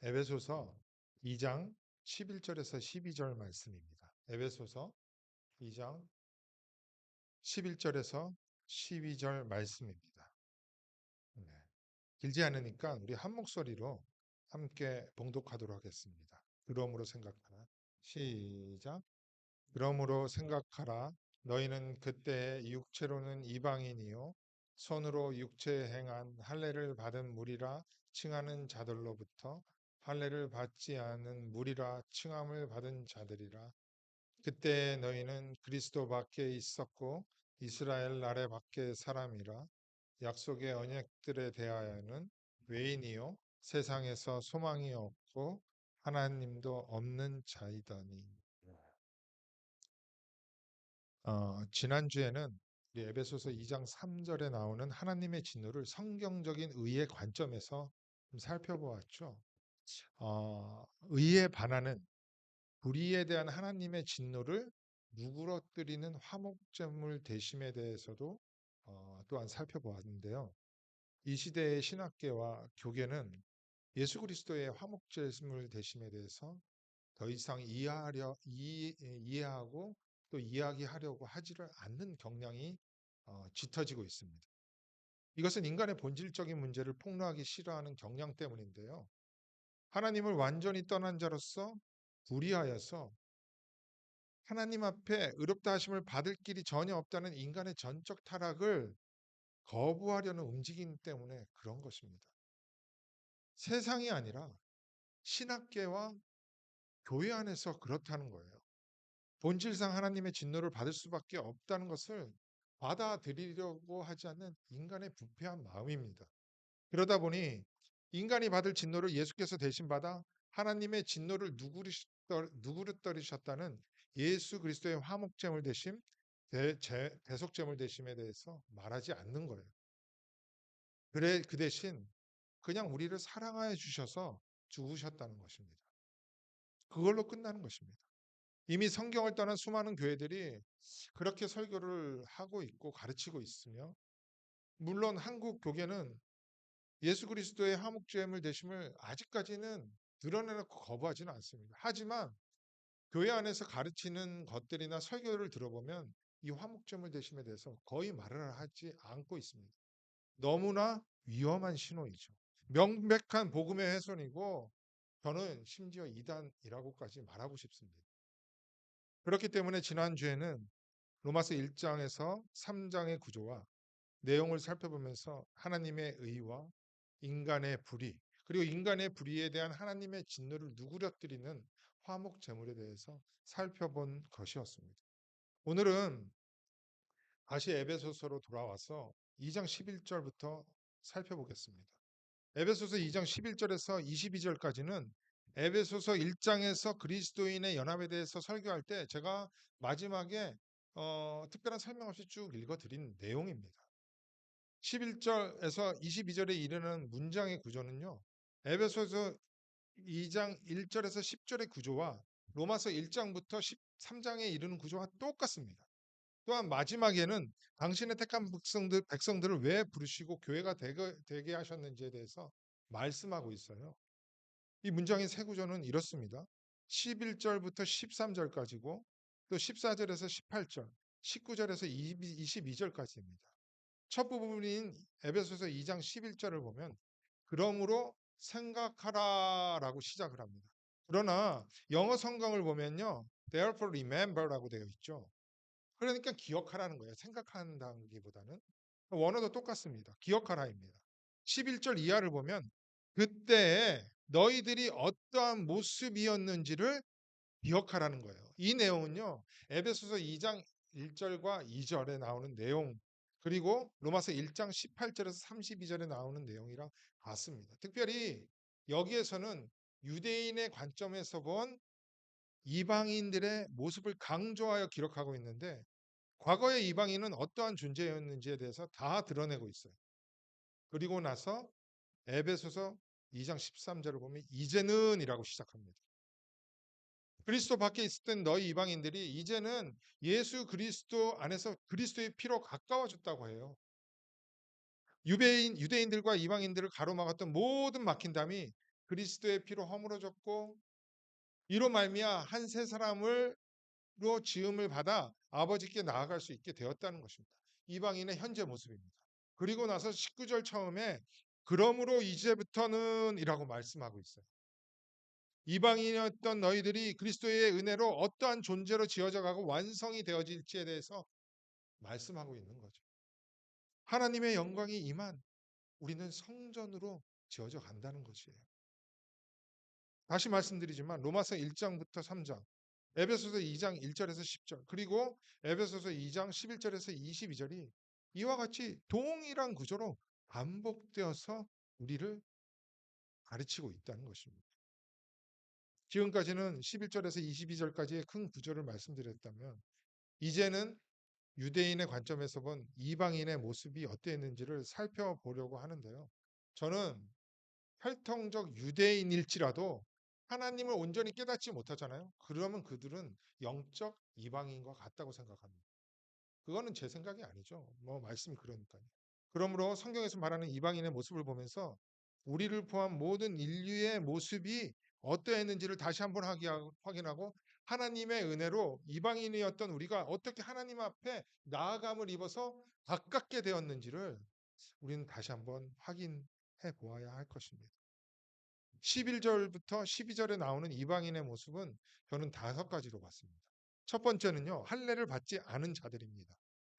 에베소서 2장 11절에서 12절 말씀입니다. 에베소서 2장 11절에서 12절 말씀입니다. 네. 길지 않으니까 우리 한 목소리로 함께 봉독하도록 하겠습니다. 그러므로 생각하라. 시작. 그러므로 생각하라. 너희는 그때 육체로는 이방인이요 손으로 육체에 행한 할례를 받은 무리라 칭하는 자들로부터 할례를 받지 않은 무리라 칭함을 받은 자들이라. 그때 너희는 그리스도 밖에 있었고 이스라엘 나라 밖에 사람이라. 약속의 언약들에 대하여는 외인이요 세상에서 소망이 없고 하나님도 없는 자이더니. 지난주에는 우리 에베소서 2장 3절에 나오는 하나님의 진노를 성경적인 의의 관점에서 좀 살펴보았죠. 의에 반하는 불의에 대한 하나님의 진노를 누그러뜨리는 화목제물 대심에 대해서도 또한 살펴보았는데요. 이 시대의 신학계와 교계는 예수 그리스도의 화목제물 대심에 대해서 더 이상 이해하고 또 이야기하려고 하지를 않는 경향이 짙어지고 있습니다. 이것은 인간의 본질적인 문제를 폭로하기 싫어하는 경향 때문인데요. 하나님을 완전히 떠난 자로서 불의하여서 하나님 앞에 의롭다 하심을 받을 길이 전혀 없다는 인간의 전적 타락을 거부하려는 움직임 때문에 그런 것입니다. 세상이 아니라 신학계와 교회 안에서 그렇다는 거예요. 본질상 하나님의 진노를 받을 수밖에 없다는 것을 받아들이려고 하지 않는 인간의 부패한 마음입니다. 그러다 보니 인간이 받을 진노를 예수께서 대신 받아 하나님의 진노를 누구르떠리셨다는 예수 그리스도의 화목제물 대심, 대속제물 대심에 대해서 말하지 않는 거예요. 그래 그 대신 그냥 우리를 사랑하여 주셔서 죽으셨다는 것입니다. 그걸로 끝나는 것입니다. 이미 성경을 떠난 수많은 교회들이 그렇게 설교를 하고 있고 가르치고 있으며, 물론 한국 교계는 예수 그리스도의 화목제물 되심을 아직까지는 드러내놓고 거부하지는 않습니다. 하지만 교회 안에서 가르치는 것들이나 설교를 들어보면 이 화목제물 되심에 대해서 거의 말을 하지 않고 있습니다. 너무나 위험한 신호이죠. 명백한 복음의 훼손이고 저는 심지어 이단이라고까지 말하고 싶습니다. 그렇기 때문에 지난주에는 로마서 1장에서 3장의 구조와 내용을 살펴보면서 하나님의 의와 인간의 불의, 그리고 인간의 불의에 대한 하나님의 진노를 누그러뜨리는 화목 제물에 대해서 살펴본 것이었습니다. 오늘은 다시 에베소서로 돌아와서 2장 11절부터 살펴보겠습니다. 에베소서 2장 11절에서 22절까지는 에베소서 1장에서 그리스도인의 연합에 대해서 설교할 때 제가 마지막에 특별한 설명 없이 쭉 읽어드린 내용입니다. 11절에서 22절에 이르는 문장의 구조는요, 에베소서 2장 1절에서 10절의 구조와 로마서 1장부터 13장에 이르는 구조와 똑같습니다. 또한 마지막에는 당신의 택한 백성들을 왜 부르시고 교회가 되게 하셨는지에 대해서 말씀하고 있어요. 이 문장의 세 구조는 이렇습니다. 11절부터 13절까지고 또 14절에서 18절, 19절에서 22절까지입니다. 첫 부분인 에베소서 2장 11절을 보면 그러므로 생각하라라고 시작을 합니다. 그러나 영어 성경을 보면요, therefore remember라고 되어 있죠. 그러니까 기억하라는 거예요. 생각한다기보다는. 원어도 똑같습니다. 기억하라입니다. 11절 이하를 보면 그때에 너희들이 어떠한 모습이었는지를 기억하라는 거예요. 이 내용은요, 에베소서 2장 1절과 2절에 나오는 내용, 그리고 로마서 1장 18절에서 32절에 나오는 내용이랑 같습니다. 특별히 여기에서는 유대인의 관점에서 본 이방인들의 모습을 강조하여 기록하고 있는데, 과거의 이방인은 어떠한 존재였는지에 대해서 다 드러내고 있어요. 그리고 나서 에베소서 2장 13절을 보면 이제는 이라고 시작합니다. 그리스도 밖에 있을 땐 너희 이방인들이 이제는 예수 그리스도 안에서 그리스도의 피로 가까워졌다고 해요. 유대인들과 이방인들을 가로막았던 모든 막힌담이 그리스도의 피로 허물어졌고 이로 말미암아 한 새 사람으로 지음을 받아 아버지께 나아갈 수 있게 되었다는 것입니다. 이방인의 현재 모습입니다. 그리고 나서 19절 처음에 그러므로 이제부터는 이라고 말씀하고 있어요. 이방인이었던 너희들이 그리스도의 은혜로 어떠한 존재로 지어져 가고 완성이 되어질지에 대해서 말씀하고 있는 거죠. 하나님의 영광이 임한 우리는 성전으로 지어져 간다는 것이에요. 다시 말씀드리지만 로마서 1장부터 3장, 에베소서 2장 1절에서 10절, 그리고 에베소서 2장 11절에서 22절이 이와 같이 동일한 구조로 반복되어서 우리를 가르치고 있다는 것입니다. 지금까지는 11절에서 22절까지의 큰 구조를 말씀드렸다면 이제는 유대인의 관점에서 본 이방인의 모습이 어땠는지를 살펴보려고 하는데요. 저는 혈통적 유대인일지라도 하나님을 온전히 깨닫지 못하잖아요. 그러면 그들은 영적 이방인과 같다고 생각합니다. 그거는 제 생각이 아니죠. 뭐 말씀이 그러니까요. 그러므로 성경에서 말하는 이방인의 모습을 보면서 우리를 포함 모든 인류의 모습이 어떠했는지를 다시 한번 확인하고 하나님의 은혜로 이방인이었던 우리가 어떻게 하나님 앞에 나아감을 입어서 가깝게 되었는지를 우리는 다시 한번 확인해 보아야 할 것입니다. 11절부터 12절에 나오는 이방인의 모습은 저는 5가지로 봤습니다. 첫 번째는요, 할례를 받지 않은 자들입니다.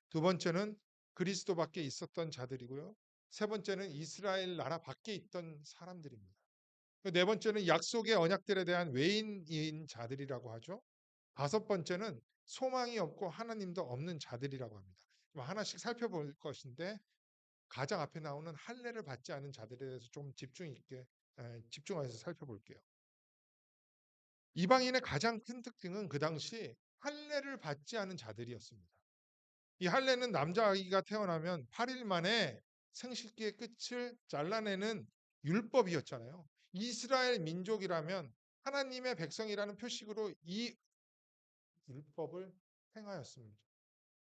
두 번째는 그리스도 밖에 있었던 자들이고요. 세 번째는 이스라엘 나라 밖에 있던 사람들입니다. 네 번째는 약속의 언약들에 대한 외인인 자들이라고 하죠. 다섯 번째는 소망이 없고 하나님도 없는 자들이라고 합니다. 하나씩 살펴볼 것인데 가장 앞에 나오는 할례를 받지 않은 자들에 대해서 좀 집중해서 살펴볼게요. 이방인의 가장 큰 특징은 그 당시 할례를 받지 않은 자들이었습니다. 이 할례는 남자아이가 태어나면 8일 만에 생식기의 끝을 잘라내는 율법이었잖아요. 이스라엘 민족이라면 하나님의 백성이라는 표식으로 이 율법을 행하였습니다.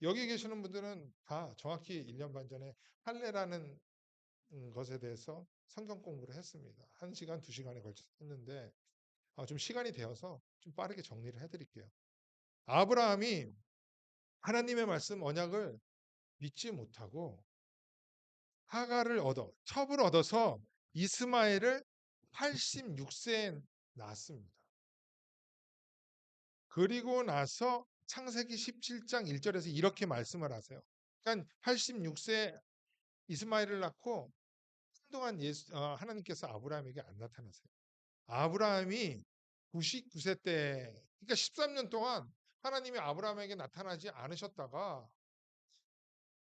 여기 계시는 분들은 다 정확히 1년 반 전에 할례라는 것에 대해서 성경 공부를 했습니다. 1시간, 2시간에 걸쳐서 했는데 좀 시간이 되어서 좀 빠르게 정리를 해드릴게요. 아브라함이 하나님의 말씀 언약을 믿지 못하고 하가를 첩을 얻어서 이스마엘을 86세에 낳았습니다. 그리고 나서 창세기 17장 1절에서 이렇게 말씀을 하세요. 그러니까 86세 이스마엘을 낳고 한동안 하나님께서 아브라함에게 안 나타나세요. 아브라함이 99세 때, 그러니까 13년 동안 하나님이 아브라함에게 나타나지 않으셨다가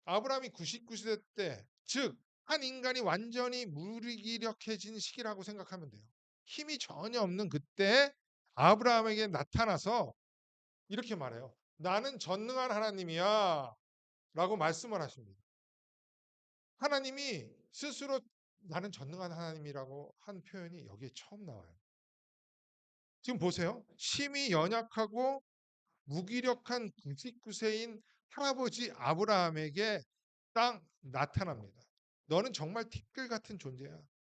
아브라함이 99세 때, 즉 한 인간이 완전히 무기력해진 시기라고 생각하면 돼요. 힘이 전혀 없는 그때 아브라함에게 나타나서 이렇게 말해요. 나는 전능한 하나님이야 라고 말씀을 하십니다. 하나님이 스스로 나는 전능한 하나님이라고 한 표현이 여기에 처음 나와요. 지금 보세요. 심히 연약하고 무기력한 99세인 할아버지 아브라함에게 딱 나타납니다. 너는 정말 티끌 같은 존재야.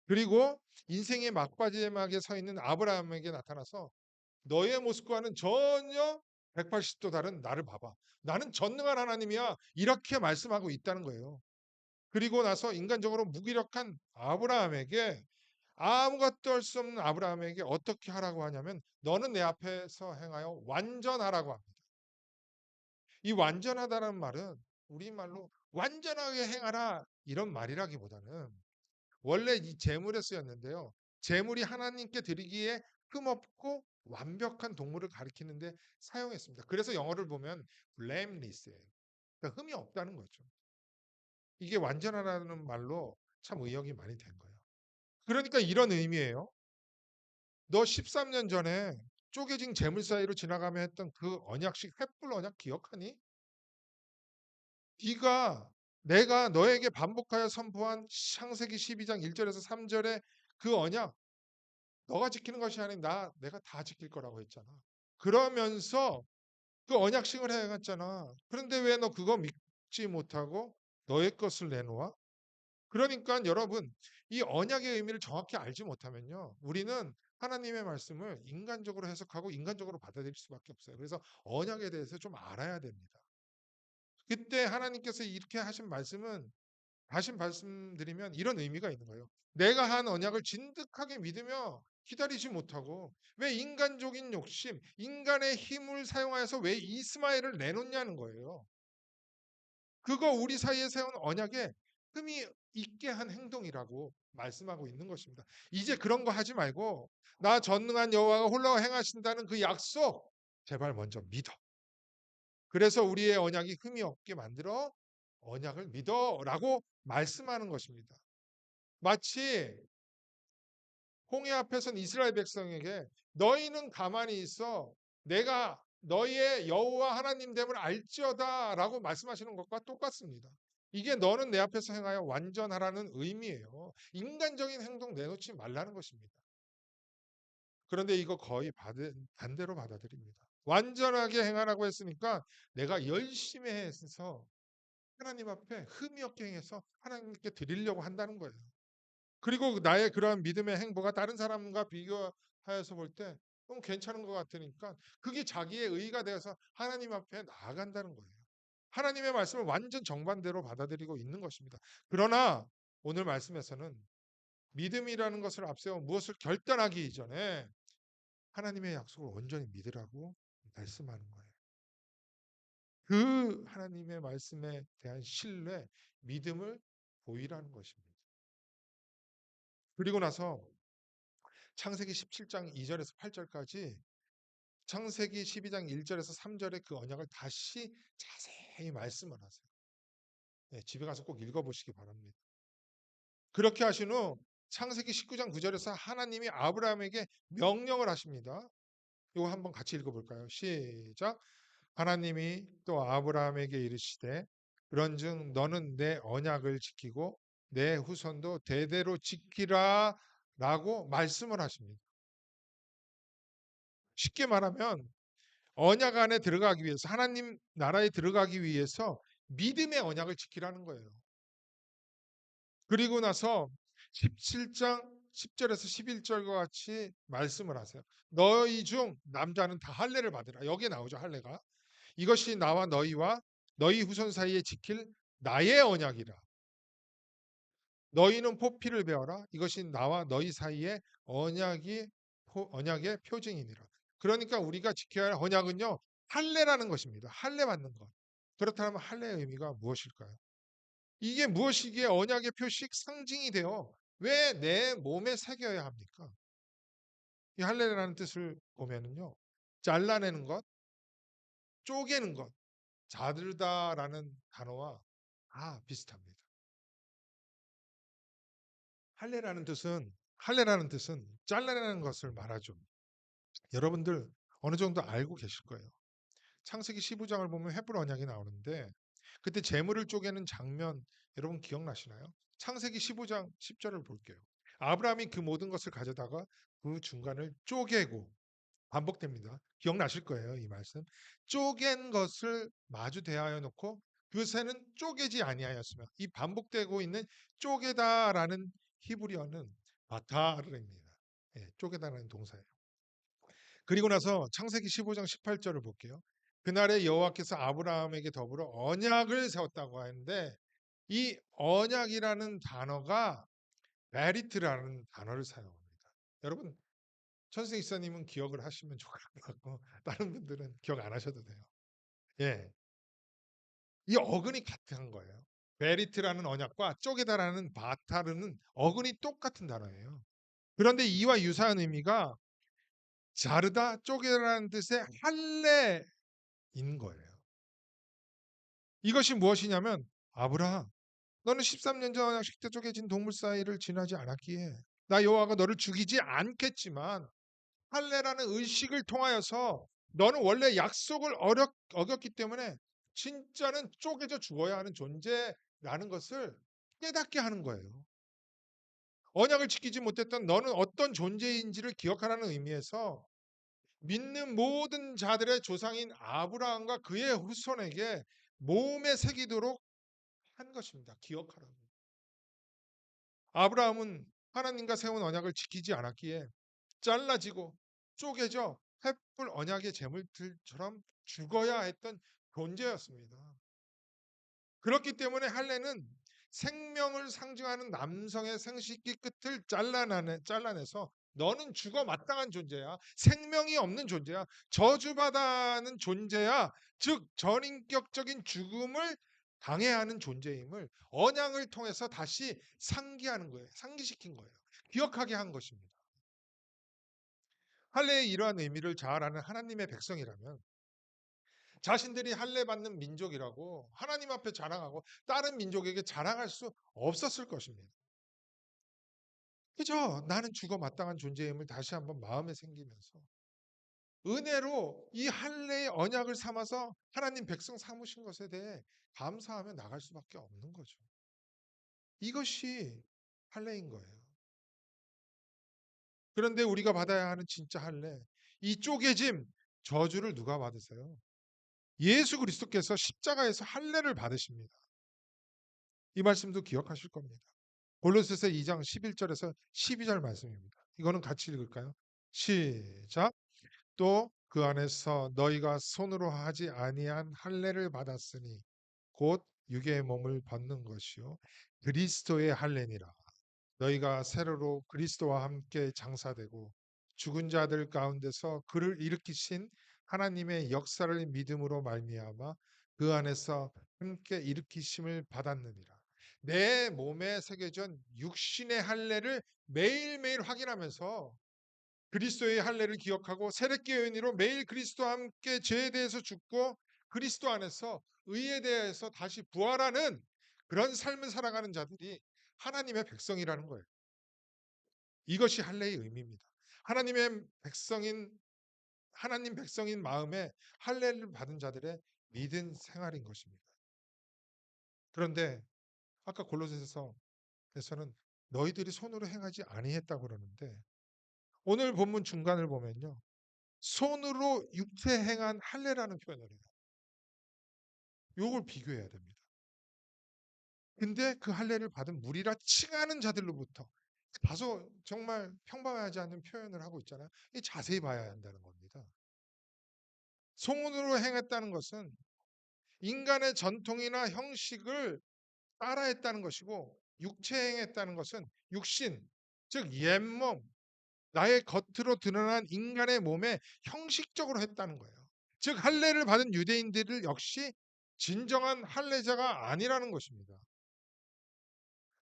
그리고 인생의 막바지막에 서 있는 아브라함에게 나타나서 너의 모습과는 전혀 180도 다른 나를 봐봐. 나는 전능한 하나님이야. 이렇게 말씀하고 있다는 거예요. 그리고 나서 인간적으로 무기력한 아브라함에게 아무것도 할 수 없는 아브라함에게 어떻게 하라고 하냐면 너는 내 앞에서 행하여 완전하라고 합니다. 이 완전하다는 말은 우리말로 완전하게 행하라 이런 말이라기보다는 원래 이 제물에 쓰였는데요. 제물이 하나님께 드리기에 흠없고 완벽한 동물을 가리키는데 사용했습니다. 그래서 영어를 보면 blameless예요. 그러니까 흠이 없다는 거죠. 이게 완전하다는 말로 참 의역이 많이 된 거예요. 그러니까 이런 의미예요. 너 13년 전에 쪼개진 재물 사이로 지나가며 했던 그 언약식 횃불 언약 기억하니? 내가 너에게 반복하여 선포한 창세기 12장 1절에서 3절의 그 언약 너가 지키는 것이 아니라 내가 다 지킬 거라고 했잖아. 그러면서 그 언약식을 해갔잖아. 그런데 왜 너 그거 믿지 못하고 너의 것을 내놓아? 그러니까 여러분 이 언약의 의미를 정확히 알지 못하면요, 우리는 하나님의 말씀을 인간적으로 해석하고 인간적으로 받아들일 수밖에 없어요. 그래서 언약에 대해서 좀 알아야 됩니다. 그때 하나님께서 이렇게 하신 말씀은, 다시 말씀드리면 이런 의미가 있는 거예요. 내가 한 언약을 진득하게 믿으며 기다리지 못하고 왜 인간적인 욕심, 인간의 힘을 사용하여서 왜 이스마엘을 내놓냐는 거예요. 그거 우리 사이에 세운 언약에 흠이 있게 한 행동이라고 말씀하고 있는 것입니다. 이제 그런 거 하지 말고 나 전능한 여호와가 홀로 행하신다는 그 약속 제발 먼저 믿어. 그래서 우리의 언약이 흠이 없게 만들어 언약을 믿어라고 말씀하는 것입니다. 마치 홍해 앞에선 이스라엘 백성에게 너희는 가만히 있어 내가 너희의 여호와 하나님 됨을 알지어다라고 말씀하시는 것과 똑같습니다. 이게 너는 내 앞에서 행하여 완전하라는 의미예요. 인간적인 행동 내놓지 말라는 것입니다. 그런데 이거 거의 반대로 받아들입니다. 완전하게 행하라고 했으니까 내가 열심히 해서 하나님 앞에 흠이 없게 행해서 하나님께 드리려고 한다는 거예요. 그리고 나의 그러한 믿음의 행보가 다른 사람과 비교하여서 볼 때 괜찮은 것 같으니까 그게 자기의 의의가 되어서 하나님 앞에 나아간다는 거예요. 하나님의 말씀을 완전 정반대로 받아들이고 있는 것입니다. 그러나 오늘 말씀에서는 믿음이라는 것을 앞세워 무엇을 결단하기 이전에 하나님의 약속을 온전히 믿으라고 말씀하는 거예요. 그 하나님의 말씀에 대한 신뢰, 믿음을 보이라는 것입니다. 그리고 나서 창세기 17장 2절에서 8절까지 창세기 12장 1절에서 3절의 그 언약을 다시 자세히 말씀을 하세요. 네, 집에 가서 꼭 읽어보시기 바랍니다. 그렇게 하신 후 창세기 19장 9절에서 하나님이 아브라함에게 명령을 하십니다. 이거 한번 같이 읽어볼까요? 시작. 하나님이 또 아브라함에게 이르시되 그런즉 너는 내 언약을 지키고 내 후손도 대대로 지키라 라고 말씀을 하십니다. 쉽게 말하면 언약 안에 들어가기 위해서, 하나님 나라에 들어가기 위해서 믿음의 언약을 지키라는 거예요. 그리고 나서 17장 10절에서 11절과 같이 말씀을 하세요. 너희 중 남자는 다 할례를 받으라. 여기에 나오죠, 할례가. 이것이 나와 너희와 너희 후손 사이에 지킬 나의 언약이라. 너희는 포피를 베어라. 이것이 나와 너희 사이에 언약의 표징이니라. 그러니까 우리가 지켜야 할 언약은요, 할례라는 것입니다. 할례 받는 것. 그렇다면 할례의 의미가 무엇일까요? 이게 무엇이기에 언약의 표식 상징이 되어 왜 내 몸에 새겨야 합니까? 이 할례라는 뜻을 보면은요, 잘라내는 것, 쪼개는 것, 자들다라는 단어와 비슷합니다. 할례라는 뜻은 잘라내는 것을 말하죠. 여러분들 어느 정도 알고 계실 거예요. 창세기 15장을 보면 횃불 언약이 나오는데 그때 재물을 쪼개는 장면 여러분 기억나시나요? 창세기 15장 10절을 볼게요. 아브라함이 그 모든 것을 가져다가 그 중간을 쪼개고, 반복됩니다. 기억나실 거예요, 이 말씀. 쪼갠 것을 마주 대하여 놓고 그새는 쪼개지 아니하였으며, 이 반복되고 있는 쪼개다라는 히브리어는 바타르입니다. 쪼개다라는 동사예요. 그리고 나서 창세기 15장 18절을 볼게요. 그날에 여호와께서 아브라함에게 더불어 언약을 세웠다고 하는데 이 언약이라는 단어가 베리트라는 단어를 사용합니다. 여러분 천승 이사님은 기억을 하시면 좋을 것 같고 다른 분들은 기억 안 하셔도 돼요. 예, 이 어근이 같은 거예요. 베리트라는 언약과 쪼개다라는 바타르는 어근이 똑같은 단어예요. 그런데 이와 유사한 의미가 자르다, 쪼개라는 뜻의 할례인 거예요. 이것이 무엇이냐면 아브라함, 너는 13년 전 언약식 때 쪼개진 동물 사이를 지나지 않았기에 나 여호와가 너를 죽이지 않겠지만 할례라는 의식을 통하여서 너는 원래 약속을 어겼기 때문에 진짜는 쪼개져 죽어야 하는 존재라는 것을 깨닫게 하는 거예요. 언약을 지키지 못했던 너는 어떤 존재인지를 기억하라는 의미에서 믿는 모든 자들의 조상인 아브라함과 그의 후손에게 몸에 새기도록 한 것입니다. 기억하라고. 아브라함은 하나님과 세운 언약을 지키지 않았기에 잘라지고 쪼개져 횃불 언약의 제물들처럼 죽어야 했던 존재였습니다. 그렇기 때문에 할례는 생명을 상징하는 남성의 생식기 끝을 잘라내서 너는 죽어 마땅한 존재야. 생명이 없는 존재야. 저주받아는 존재야. 즉 전인격적인 죽음을 당해야 하는 존재임을 언약을 통해서 다시 상기하는 거예요. 상기시킨 거예요. 기억하게 한 것입니다. 할례의 이러한 의미를 잘 아는 하나님의 백성이라면 자신들이 할례 받는 민족이라고 하나님 앞에 자랑하고 다른 민족에게 자랑할 수 없었을 것입니다. 그죠? 나는 죽어 마땅한 존재임을 다시 한번 마음에 생기면서 은혜로 이 할례의 언약을 삼아서 하나님 백성 삼으신 것에 대해 감사하며 나갈 수밖에 없는 거죠. 이것이 할례인 거예요. 그런데 우리가 받아야 하는 진짜 할례, 이 쪼개짐, 저주를 누가 받으세요? 예수 그리스도께서 십자가에서 할례를 받으십니다. 이 말씀도 기억하실 겁니다. 골로새서 2장 11절에서 12절 말씀입니다. 이거는 같이 읽을까요? 시작. 또 그 안에서 너희가 손으로 하지 아니한 할례를 받았으니 곧 육의 몸을 벗는 것이요 그리스도의 할례니라. 너희가 세로로 그리스도와 함께 장사되고 죽은 자들 가운데서 그를 일으키신 하나님의 역사를 믿음으로 말미암아 그 안에서 함께 일으키심을 받았느니라. 내 몸에 새겨진 육신의 할례를 매일매일 확인하면서 그리스도의 할례를 기억하고 새롭게 은혜로 매일 그리스도와 함께 죄에 대해서 죽고 그리스도 안에서 의에 대해서 다시 부활하는 그런 삶을 살아가는 자들이 하나님의 백성이라는 거예요. 이것이 할례의 의미입니다. 하나님의 백성인 하나님 백성인 마음에 할례를 받은 자들의 믿음 생활인 것입니다. 그런데 아까 골로새서에서는 너희들이 손으로 행하지 아니했다고 그러는데 오늘 본문 중간을 보면요. 손으로 육체 행한 할례라는 표현을 해요. 요걸 비교해야 됩니다. 근데 그 할례를 받은 무리라 칭하는 자들로부터 다소 정말 평범하지 않은 표현을 하고 있잖아요. 이 자세히 봐야 한다는 겁니다. 손으로 행했다는 것은 인간의 전통이나 형식을 따라했다는 것이고 육체 행했다는 것은 육신, 즉 옛몸, 나의 겉으로 드러난 인간의 몸에 형식적으로 했다는 거예요. 즉 할례를 받은 유대인들 역시 진정한 할례자가 아니라는 것입니다.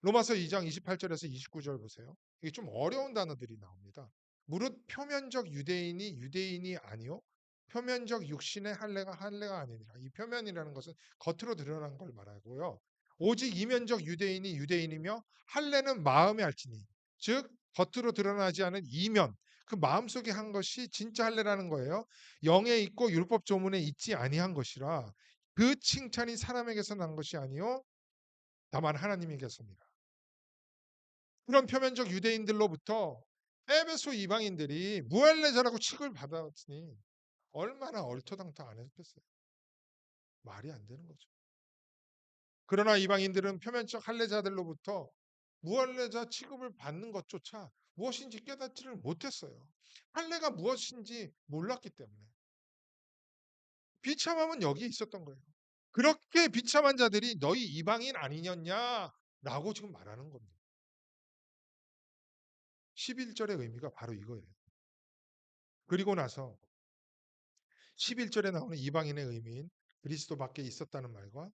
로마서 2장 28절에서 29절 보세요. 이게 좀 어려운 단어들이 나옵니다. 무릇 표면적 유대인이 유대인이 아니요 표면적 육신의 할례가 아니니라. 이 표면이라는 것은 겉으로 드러난 걸 말하고요. 오직 이면적 유대인이 유대인이며 할례는 마음에 알지니 즉 겉으로 드러나지 않은 이면 그 마음속에 한 것이 진짜 할례라는 거예요. 영에 있고 율법 조문에 있지 아니한 것이라 그 칭찬이 사람에게서 난 것이 아니요 다만 하나님에게서니라. 그런 표면적 유대인들로부터 에베소 이방인들이 무할례자라고 취급을 받았으니 얼마나 얼토당토 안 했겠어요. 말이 안 되는 거죠. 그러나 이방인들은 표면적 할례자들로부터 무할례자 취급을 받는 것조차 무엇인지 깨닫지를 못했어요. 할례가 무엇인지 몰랐기 때문에. 비참함은 여기에 있었던 거예요. 그렇게 비참한 자들이 너희 이방인 아니냐라고 지금 말하는 겁니다. 11절의 의미가 바로 이거예요. 그리고 나서 11절에 나오는 이방인의 의미인 그리스도 밖에 있었다는 말과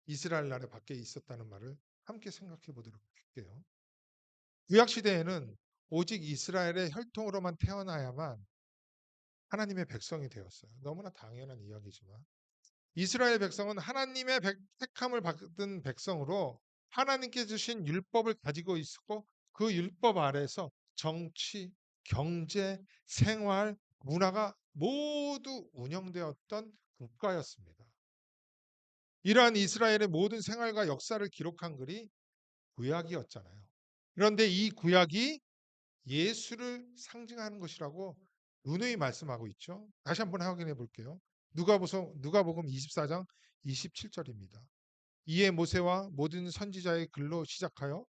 이스라엘 나라 밖에 있었다는 말을 함께 생각해 보도록 할게요. 구약 시대에는 오직 이스라엘의 혈통으로만 태어나야만 하나님의 백성이 되었어요. 너무나 당연한 이야기지만 이스라엘 백성은 하나님의 택함을 받은 백성으로 하나님께 주신 율법을 가지고 있었고 그 율법 아래에서 정치, 경제, 생활, 문화가 모두 운영되었던 국가였습니다. 이러한 이스라엘의 모든 생활과 역사를 기록한 글이 구약이었잖아요. 그런데 이 구약이 예수를 상징하는 것이라고 누누이 말씀하고 있죠. 다시 한번 확인해 볼게요. 누가복음 24장 27절입니다. 이에 모세와 모든 선지자의 글로 시작하여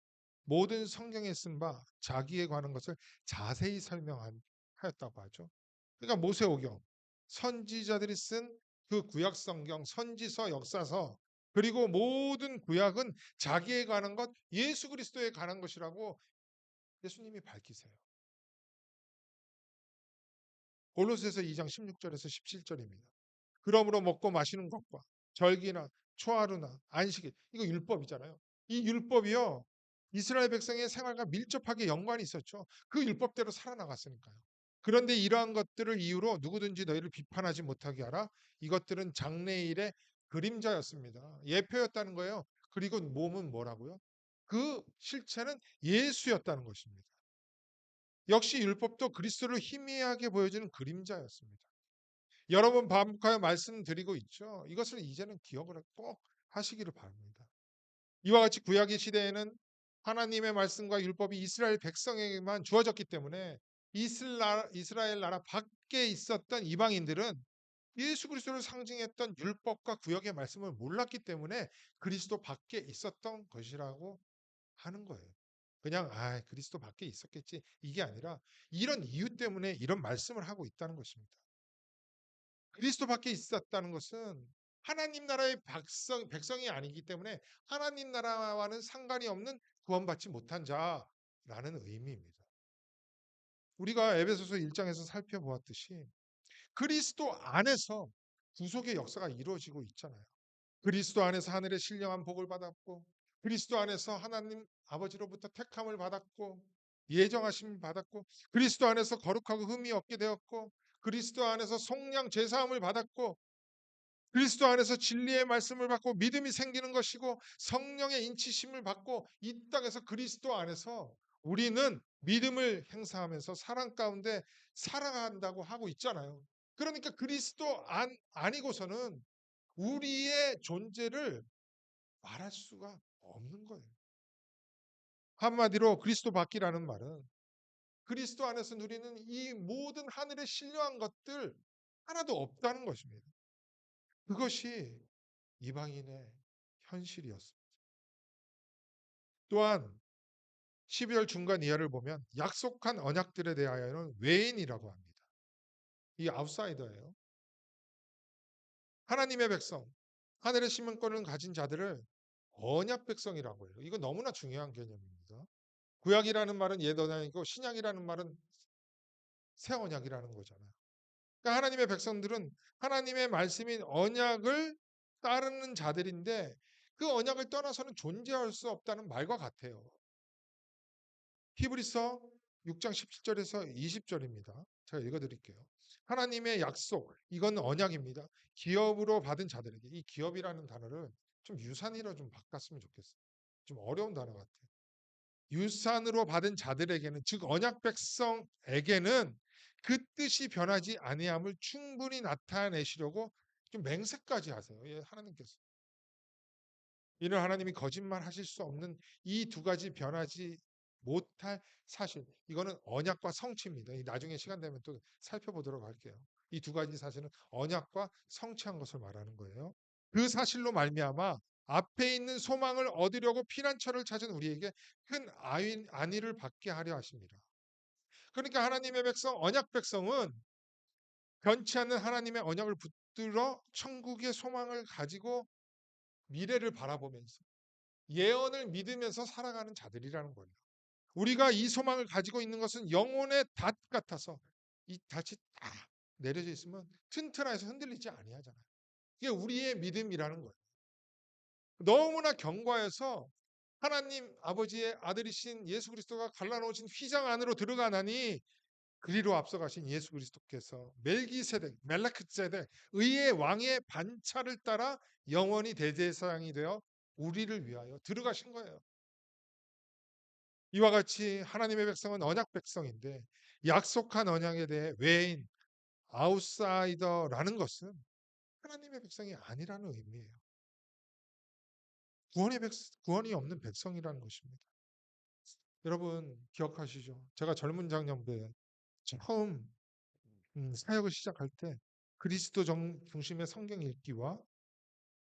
모든 성경에 쓴 바 자기에 관한 것을 자세히 설명하였다고 하죠. 그러니까 모세오경, 선지자들이 쓴 그 구약 성경, 선지서, 역사서, 그리고 모든 구약은 자기에 관한 것, 예수 그리스도에 관한 것이라고 예수님이 밝히세요. 골로새서 2장 16절에서 17절입니다. 그러므로 먹고 마시는 것과 절기나 초하루나 안식일, 이거 율법이잖아요. 이 율법이요, 이스라엘 백성의 생활과 밀접하게 연관이 있었죠. 그 율법대로 살아나갔으니까요. 그런데 이러한 것들을 이유로 누구든지 너희를 비판하지 못하게 하라. 이것들은 장래일의 그림자였습니다. 예표였다는 거예요. 그리고 몸은 뭐라고요? 그 실체는 예수였다는 것입니다. 역시 율법도 그리스도를 희미하게 보여주는 그림자였습니다. 여러 번 반복하여 말씀드리고 있죠. 이것을 이제는 기억을 꼭 하시기를 바랍니다. 이와 같이 구약의 시대에는 하나님의 말씀과 율법이 이스라엘 백성에게만 주어졌기 때문에 이스라엘 나라 밖에 있었던 이방인들은 예수 그리스도를 상징했던 율법과 구약의 말씀을 몰랐기 때문에 그리스도 밖에 있었던 것이라고 하는 거예요. 그냥 그리스도 밖에 있었겠지, 이게 아니라 이런 이유 때문에 이런 말씀을 하고 있다는 것입니다. 그리스도 밖에 있었다는 것은 하나님 나라의 백성이 아니기 때문에 하나님 나라와는 상관이 없는 구원받지 못한 자라는 의미입니다. 우리가 에베소서 1장에서 살펴보았듯이 그리스도 안에서 구속의 역사가 이루어지고 있잖아요. 그리스도 안에서 하늘의 신령한 복을 받았고, 그리스도 안에서 하나님 아버지로부터 택함을 받았고, 예정하심을 받았고, 그리스도 안에서 거룩하고 흠이 없게 되었고, 그리스도 안에서 속량 제사함을 받았고, 그리스도 안에서 진리의 말씀을 받고 믿음이 생기는 것이고, 성령의 인치심을 받고, 이 땅에서 그리스도 안에서 우리는 믿음을 행사하면서 사랑 가운데 살아간다고 하고 있잖아요. 그러니까 그리스도 아니고서는 우리의 존재를 말할 수가 없는 거예요. 한마디로 그리스도 밖이라는 말은 그리스도 안에서 누리는 이 모든 하늘의 신령한 것들 하나도 없다는 것입니다. 그것이 이방인의 현실이었습니다. 또한 12월 중간 이하를 보면 약속한 언약들에 대하여는 외인이라고 합니다. 이 아웃사이더예요. 하나님의 백성, 하늘의 시민권을 가진 자들을 언약 백성이라고 해요. 이거 너무나 중요한 개념입니다. 구약이라는 말은 옛 언약이고 신약이라는 말은 새 언약이라는 거잖아요. 그러니까 하나님의 백성들은 하나님의 말씀인 언약을 따르는 자들인데 그 언약을 떠나서는 존재할 수 없다는 말과 같아요. 히브리서 6장 17절에서 20절입니다. 제가 읽어드릴게요. 하나님의 약속, 이건 언약입니다. 기업으로 받은 자들에게, 이 기업이라는 단어를 좀 유산이라 좀 바꿨으면 좋겠어요. 좀 어려운 단어 같아요. 유산으로 받은 자들에게는, 즉 언약 백성에게는 그 뜻이 변하지 아니함을 충분히 나타내시려고 좀 맹세까지 하세요. 예, 하나님께서. 이는 하나님이 거짓말 하실 수 없는 이 두 가지 변하지 못할 사실. 이거는 언약과 성취입니다. 나중에 시간 되면 또 살펴보도록 할게요. 이 두 가지 사실은 언약과 성취한 것을 말하는 거예요. 그 사실로 말미암아 앞에 있는 소망을 얻으려고 피난처를 찾은 우리에게 큰 안위를 받게 하려 하십니다. 그러니까 하나님의 백성, 언약 백성은 변치 않는 하나님의 언약을 붙들어 천국의 소망을 가지고 미래를 바라보면서 예언을 믿으면서 살아가는 자들이라는 거예요. 우리가 이 소망을 가지고 있는 것은 영혼의 닷 같아서 이 닷이 딱 내려져 있으면 튼튼해서 흔들리지 아니하잖아요. 이게 우리의 믿음이라는 거예요. 너무나 견고해서 하나님 아버지의 아들이신 예수 그리스도가 갈라놓으신 휘장 안으로 들어가나니 그리로 앞서가신 예수 그리스도께서 멜기세덱, 멜라크세덱, 의의 왕의 반차를 따라 영원히 대제사장이 되어 우리를 위하여 들어가신 거예요. 이와 같이 하나님의 백성은 언약 백성인데 약속한 언약에 대해 외인, 아웃사이더라는 것은 하나님의 백성이 아니라는 의미예요. 구원이 없는 백성이라는 것입니다. 여러분 기억하시죠? 제가 젊은 장년부에 처음 사역을 시작할 때 그리스도 중심의 성경 읽기와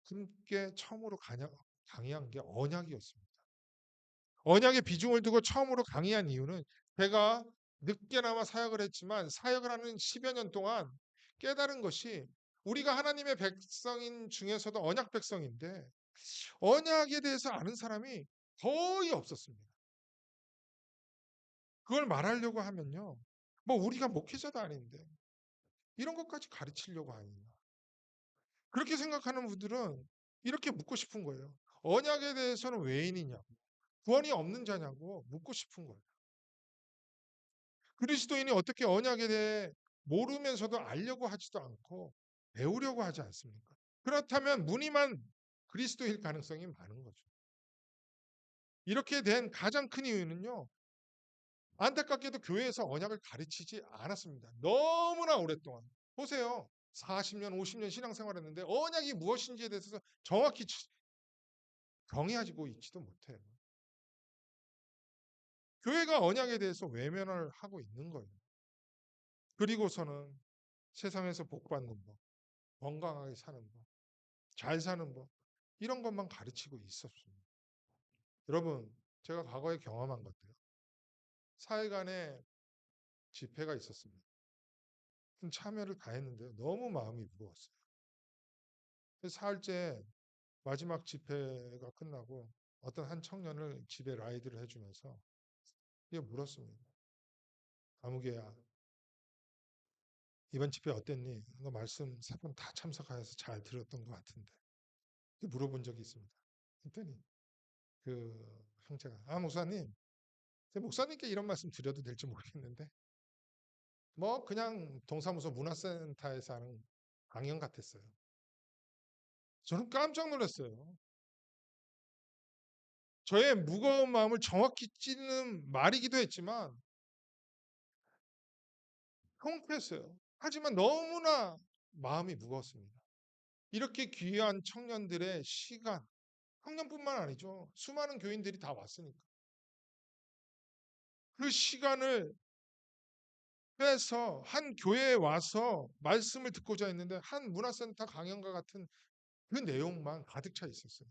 함께 처음으로 강의한 게 언약이었습니다. 언약의 비중을 두고 처음으로 강의한 이유는 제가 늦게나마 사역을 했지만 사역을 하는 10여 년 동안 깨달은 것이 우리가 하나님의 백성인 중에서도 언약 백성인데 언약에 대해서 아는 사람이 거의 없었습니다. 그걸 말하려고 하면요. 뭐 우리가 목회자도 아닌데 이런 것까지 가르치려고 하느냐. 그렇게 생각하는 분들은 이렇게 묻고 싶은 거예요. 언약에 대해서는 외인이냐고, 구원이 없는 자냐고 묻고 싶은 거예요. 그리스도인이 어떻게 언약에 대해 모르면서도 알려고 하지도 않고 배우려고 하지 않습니까? 그렇다면 무늬만 그리스도일 가능성이 많은 거죠. 이렇게 된 가장 큰 이유는요. 안타깝게도 교회에서 언약을 가르치지 않았습니다. 너무나 오랫동안. 보세요. 40년, 50년 신앙생활했는데 언약이 무엇인지에 대해서 정확히 정의하고 있지도 못해요. 교회가 언약에 대해서 외면을 하고 있는 거예요. 그리고서는 세상에서 복 받는 법, 건강하게 사는 법, 잘 사는 법, 이런 것만 가르치고 있었습니다. 여러분, 제가 과거에 경험한 것들요. 사회간에 집회가 있었습니다. 참여를 다 했는데요. 너무 마음이 무거웠어요. 사흘째 마지막 집회가 끝나고 어떤 한 청년을 집에 라이드를 해주면서 이게 물었습니다. 아무개야, 이번 집회 어땠니? 너 말씀 3번 다 참석하여서 잘 들었던 것 같은데. 물어본 적이 있습니다. 그랬더니 그 형제가 목사님, 제 목사님께 이런 말씀 드려도 될지 모르겠는데 뭐 그냥 동사무소 문화센터에서 하는 강연 같았어요. 저는 깜짝 놀랐어요. 저의 무거운 마음을 정확히 찌는 말이기도 했지만 통쾌했어요. 하지만 너무나 마음이 무거웠습니다. 이렇게 귀한 청년들의 시간, 청년뿐만 아니죠. 수많은 교인들이 다 왔으니까. 그 시간을 빼서 한 교회에 와서 말씀을 듣고자 했는데 한 문화센터 강연과 같은 그 내용만 가득 차 있었어요.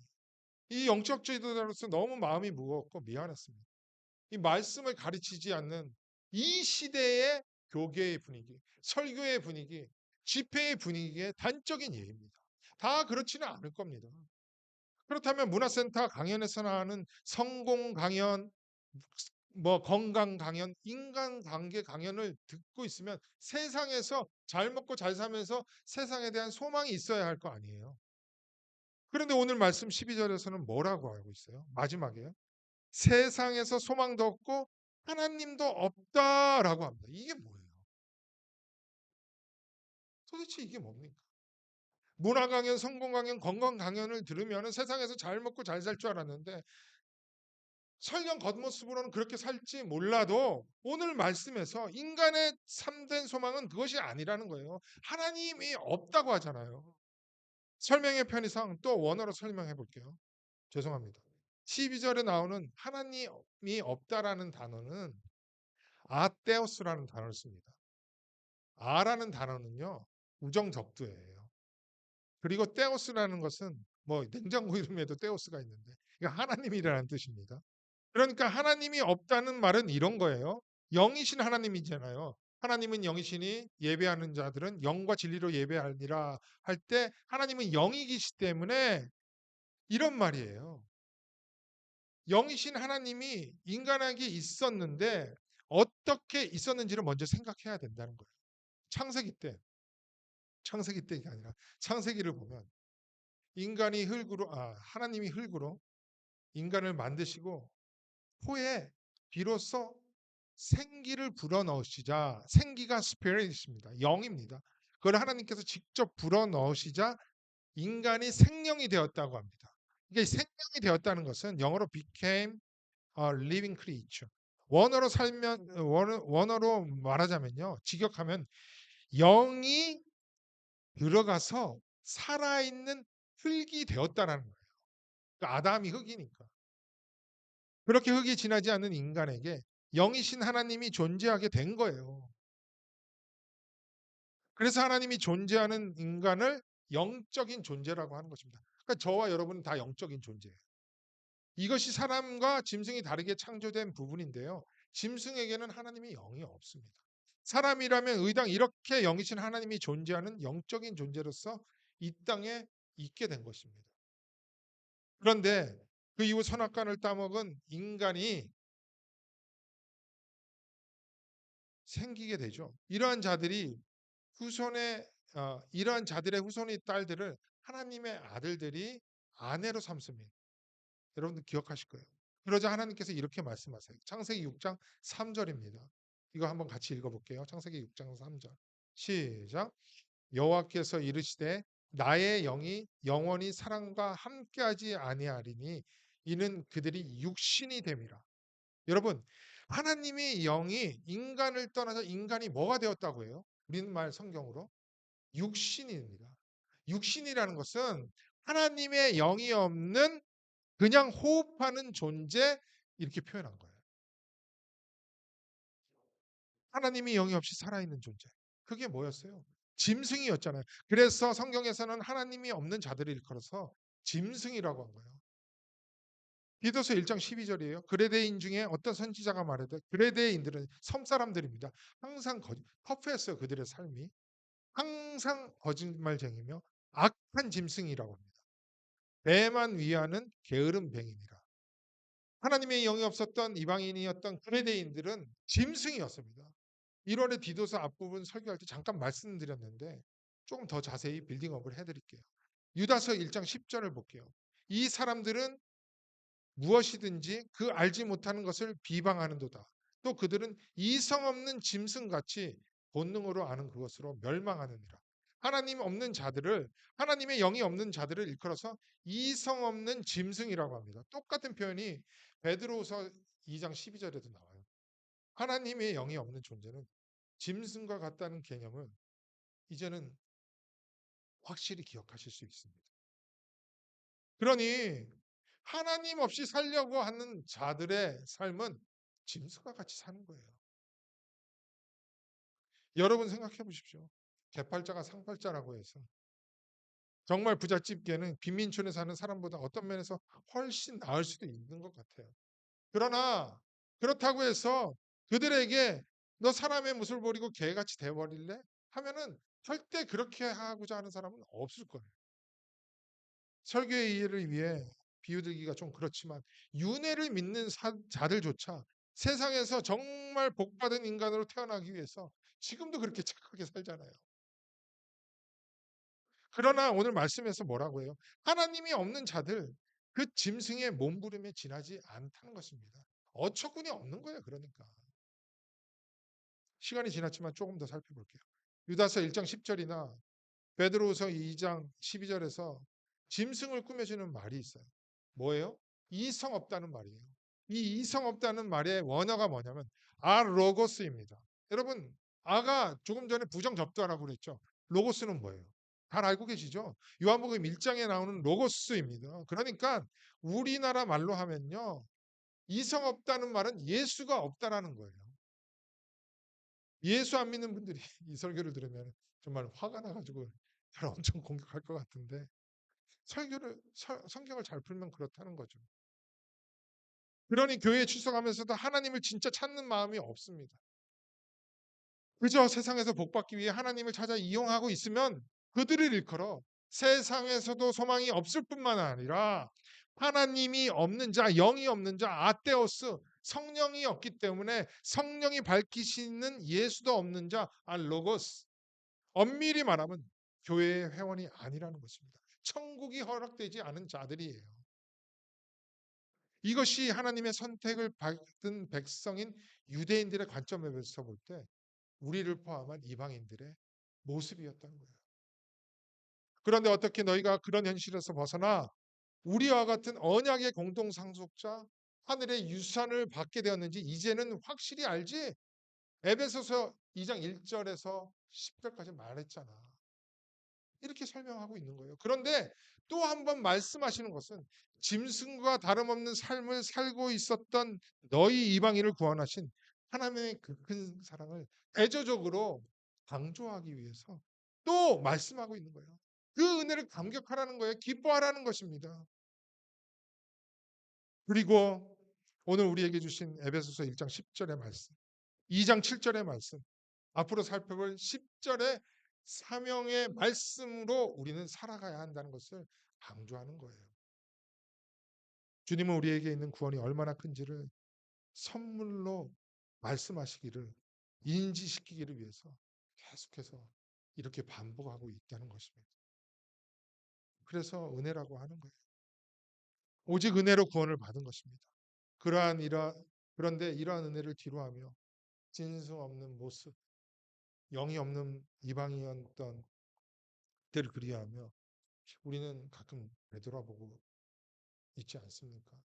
이 영적 지도자로서 너무 마음이 무거웠고 미안했습니다. 이 말씀을 가르치지 않는 이 시대의 교계의 분위기, 설교의 분위기, 집회의 분위기의 단적인 예입니다. 다 그렇지는 않을 겁니다. 그렇다면 문화센터 강연에서 나오는 성공 강연, 뭐 건강 강연, 인간관계 강연을 듣고 있으면 세상에서 잘 먹고 잘 살면서 세상에 대한 소망이 있어야 할 거 아니에요. 그런데 오늘 말씀 12절에서는 뭐라고 하고 있어요? 마지막에요. 세상에서 소망도 없고 하나님도 없다라고 합니다. 이게 뭐예요? 도대체 이게 뭡니까? 문화 강연, 성공 강연, 건강 강연을 들으면 세상에서 잘 먹고 잘 살 줄 알았는데 설령 겉모습으로는 그렇게 살지 몰라도 오늘 말씀에서 인간의 참된 소망은 그것이 아니라는 거예요. 하나님이 없다고 하잖아요. 설명의 편의상 또 원어로 설명해 볼게요. 죄송합니다. 12절에 나오는 하나님이 없다라는 단어는 아테오스라는 단어를 씁니다. 아라는 단어는요. 우정적두예요. 그리고 테오스라는 것은 뭐 냉장고 이름에도 테오스가 있는데 이거 하나님이라는 뜻입니다. 그러니까 하나님이 없다는 말은 이런 거예요. 영이신 하나님이잖아요. 하나님은 영이시니 예배하는 자들은 영과 진리로 예배하리라 할 때 하나님은 영이시기 때문에 이런 말이에요. 영이신 하나님이 인간에게 있었는데 어떻게 있었는지를 먼저 생각해야 된다는 거예요. 창세기 때, 창세기 때가 아니라 창세기를 보면 인간이 흙으로, 하나님이 흙으로 인간을 만드시고 후에 비로소 생기를 불어넣으시자 생기가 스피릿입니다. 영입니다. 그걸 하나님께서 직접 불어넣으시자 인간이 생명이 되었다고 합니다. 이게 생명이 되었다는 것은 영어로 became a living creature. 원어로 살면 원어로 말하자면요. 직역하면 영이 들어가서 살아있는 흙이 되었다라는 거예요. 그러니까 아담이 흙이니까. 그렇게 흙이 지나지 않는 인간에게 영이신 하나님이 존재하게 된 거예요. 그래서 하나님이 존재하는 인간을 영적인 존재라고 하는 것입니다. 그러니까 저와 여러분은 다 영적인 존재예요. 이것이 사람과 짐승이 다르게 창조된 부분인데요. 짐승에게는 하나님의 영이 없습니다. 사람이라면 의당 이렇게 영이신 하나님이 존재하는 영적인 존재로서 이 땅에 있게 된 것입니다. 그런데 그 이후 선악과를 따먹은 인간이 생기게 되죠. 이러한 자들의 후손의 딸들을 하나님의 아들들이 아내로 삼습니다. 여러분들 기억하실 거예요. 그러자 하나님께서 이렇게 말씀하세요. 창세기 6장 3절입니다. 이거 한번 같이 읽어볼게요. 창세기 6장 3절. 시작. 여호와께서 이르시되 나의 영이 영원히 사람과 함께하지 아니하리니 이는 그들이 육신이 됨이라. 여러분, 하나님의 영이 인간을 떠나서 인간이 뭐가 되었다고 해요? 우리말 성경으로 육신입니다. 육신이라는 것은 하나님의 영이 없는 그냥 호흡하는 존재 이렇게 표현한 거예요. 하나님이 영이 없이 살아있는 존재. 그게 뭐였어요? 짐승이었잖아요. 그래서 성경에서는 하나님이 없는 자들을 일컬어서 짐승이라고 한 거예요. 디도서 1장 12절이에요. 그레데인 중에 어떤 선지자가 말해도 그레데인들은 섬 사람들입니다. 항상 터프했어요. 그들의 삶이. 항상 거짓말쟁이며 악한 짐승이라고 합니다. 배만 위하는 게으른 뱅이니라. 하나님의 영이 없었던 이방인이었던 그레데인들은 짐승이었습니다. 1월에 디도서 앞부분 설교할 때 잠깐 말씀드렸는데 조금 더 자세히 빌딩업을 해드릴게요. 유다서 1장 10절을 볼게요. 이 사람들은 무엇이든지 그 알지 못하는 것을 비방하는도다. 또 그들은 이성 없는 짐승같이 본능으로 아는 그것으로 멸망하느니라. 하나님의 영이 없는 자들을 일컬어서 이성 없는 짐승이라고 합니다. 똑같은 표현이 베드로후서 2장 12절에도 나와요. 하나님의 영이 없는 존재는 짐승과 같다는 개념을 이제는 확실히 기억하실 수 있습니다. 그러니 하나님 없이 살려고 하는 자들의 삶은 짐승과 같이 사는 거예요. 여러분 생각해 보십시오. 개팔자가 상팔자라고 해서 정말 부잣집계는 빈민촌에 사는 사람보다 어떤 면에서 훨씬 나을 수도 있는 것 같아요. 그러나 그렇다고 해서 그들에게 너 사람의 모습을 버리고 개같이 돼버릴래? 하면은 절대 그렇게 하고자 하는 사람은 없을 거예요. 설교의 이해를 위해 비유들기가 좀 그렇지만 윤회를 믿는 자들조차 세상에서 정말 복받은 인간으로 태어나기 위해서 지금도 그렇게 착하게 살잖아요. 그러나 오늘 말씀에서 뭐라고 해요? 하나님이 없는 자들 그 짐승의 몸부림에 지나지 않다는 것입니다. 어처구니 없는 거예요. 그러니까. 시간이 지났지만 조금 더 살펴볼게요. 유다서 1장 10절이나 베드로후서 2장 12절에서 짐승을 꾸며주는 말이 있어요. 뭐예요? 이성 없다는 말이에요. 이 이성 없다는 말의 원어가 뭐냐면 로고스입니다. 여러분, 조금 전에 부정 접두하라고 그랬죠. 로고스는 뭐예요? 잘 알고 계시죠? 요한복음 1장에 나오는 로고스입니다. 그러니까 우리나라 말로 하면요. 이성 없다는 말은 예수가 없다라는 거예요. 예수 안 믿는 분들이 이 설교를 들으면 정말 화가 나가지고 저를 엄청 공격할 것 같은데 성경을 잘 풀면 그렇다는 거죠. 그러니 교회에 출석하면서도 하나님을 진짜 찾는 마음이 없습니다. 그저 세상에서 복받기 위해 하나님을 찾아 이용하고 있으면 그들을 일컬어 세상에서도 소망이 없을 뿐만 아니라 하나님이 없는 자, 영이 없는 자, 아테오스, 성령이 없기 때문에 성령이 밝히시는 예수도 없는 자, 로고스. 엄밀히 말하면 교회의 회원이 아니라는 것입니다. 천국이 허락되지 않은 자들이에요. 이것이 하나님의 선택을 받은 백성인 유대인들의 관점에서 볼 때 우리를 포함한 이방인들의 모습이었다는 거예요. 그런데 어떻게 너희가 그런 현실에서 벗어나 우리와 같은 언약의 공동 상속자 하늘의 유산을 받게 되었는지 이제는 확실히 알지? 에베소서 2장 1절에서 10절까지 말했잖아. 이렇게 설명하고 있는 거예요. 그런데 또 한 번 말씀하시는 것은 짐승과 다름없는 삶을 살고 있었던 너희 이방인을 구원하신 하나님의 그 큰 사랑을 대조적으로 강조하기 위해서 또 말씀하고 있는 거예요. 그 은혜를 감격하라는 거예요. 기뻐하라는 것입니다. 그리고 오늘 우리에게 주신 에베소서 1장 10절의 말씀, 2장 7절의 말씀, 앞으로 살펴볼 10절의 사명의 말씀으로 우리는 살아가야 한다는 것을 강조하는 거예요. 주님은 우리에게 있는 구원이 얼마나 큰지를 선물로 말씀하시기를, 인지시키기를 위해서 계속해서 이렇게 반복하고 있다는 것입니다. 그래서 은혜라고 하는 거예요. 오직 은혜로 구원을 받은 것입니다. 그런데 이러한 은혜를 뒤로하며 진수 없는 모습, 영이 없는 이방이었던 때를 그리하며 우리는 가끔 되돌아보고 있지 않습니까?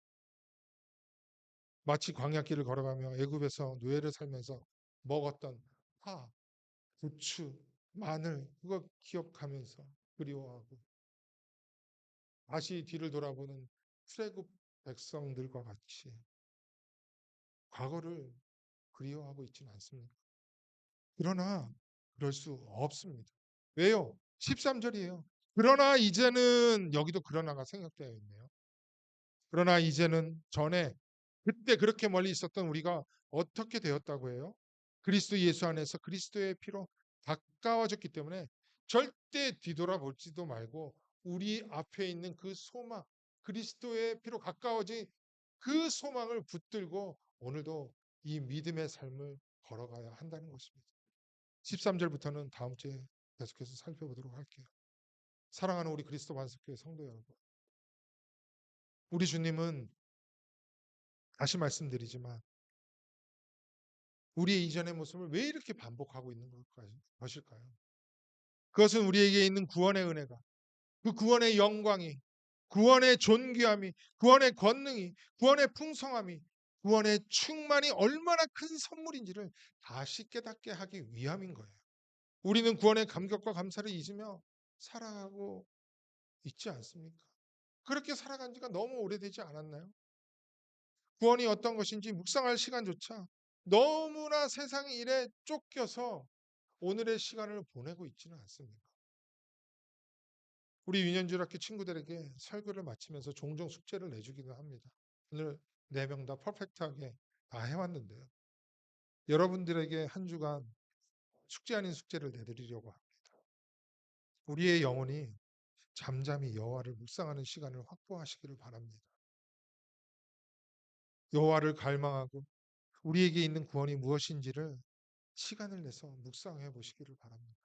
마치 광야길을 걸어가며 애굽에서 노예를 살면서 먹었던 파, 부추, 마늘 그거 기억하면서 그리워하고 다시 뒤를 돌아보는 출애굽 백성들과 같이 과거를 그리워하고 있지는 않습니다. 그러나 그럴 수 없습니다. 왜요? 13절이에요. 그러나 이제는 여기도 그러나가 생략되어 있네요. 그러나 이제는 전에 그때 그렇게 멀리 있었던 우리가 어떻게 되었다고 해요? 그리스도 예수 안에서 그리스도의 피로 가까워졌기 때문에 절대 뒤돌아보지도 말고 우리 앞에 있는 그 소망, 그리스도의 피로 가까워진 그 소망을 붙들고 오늘도 이 믿음의 삶을 걸어가야 한다는 것입니다. 13절부터는 다음 주에 계속해서 살펴보도록 할게요. 사랑하는 우리 그리스도 반석교회 성도 여러분, 우리 주님은 다시 말씀드리지만 우리의 이전의 모습을 왜 이렇게 반복하고 있는 것일까요? 그것은 우리에게 있는 구원의 은혜가, 그 구원의 영광이, 구원의 존귀함이, 구원의 권능이, 구원의 풍성함이, 구원의 충만이 얼마나 큰 선물인지를 다시 깨닫게 하기 위함인 거예요. 우리는 구원의 감격과 감사를 잊으며 살아가고 있지 않습니까? 그렇게 살아간 지가 너무 오래되지 않았나요? 구원이 어떤 것인지 묵상할 시간조차 너무나 세상의 일에 쫓겨서 오늘의 시간을 보내고 있지는 않습니다. 우리 유년주일학교 친구들에게 설교를 마치면서 종종 숙제를 내주기도 합니다. 오늘 4명 다 퍼펙트하게 다 해왔는데요. 여러분들에게 한 주간 숙제 아닌 숙제를 내드리려고 합니다. 우리의 영혼이 잠잠히 여호와를 묵상하는 시간을 확보하시기를 바랍니다. 여호와를 갈망하고 우리에게 있는 구원이 무엇인지를 시간을 내서 묵상해 보시기를 바랍니다.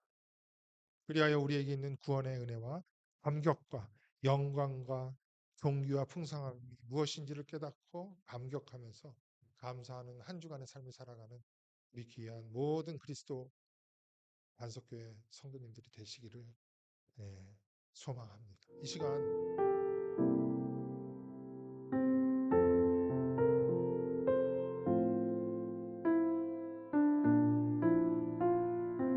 그리하여 우리에게 있는 구원의 은혜와 감격과 영광과 존귀와 풍성함이 무엇인지를 깨닫고 감격하면서 감사하는 한 주간의 삶을 살아가는 우리 귀한 모든 그리스도 반석교회 성도님들이 되시기를 소망합니다. 이 시간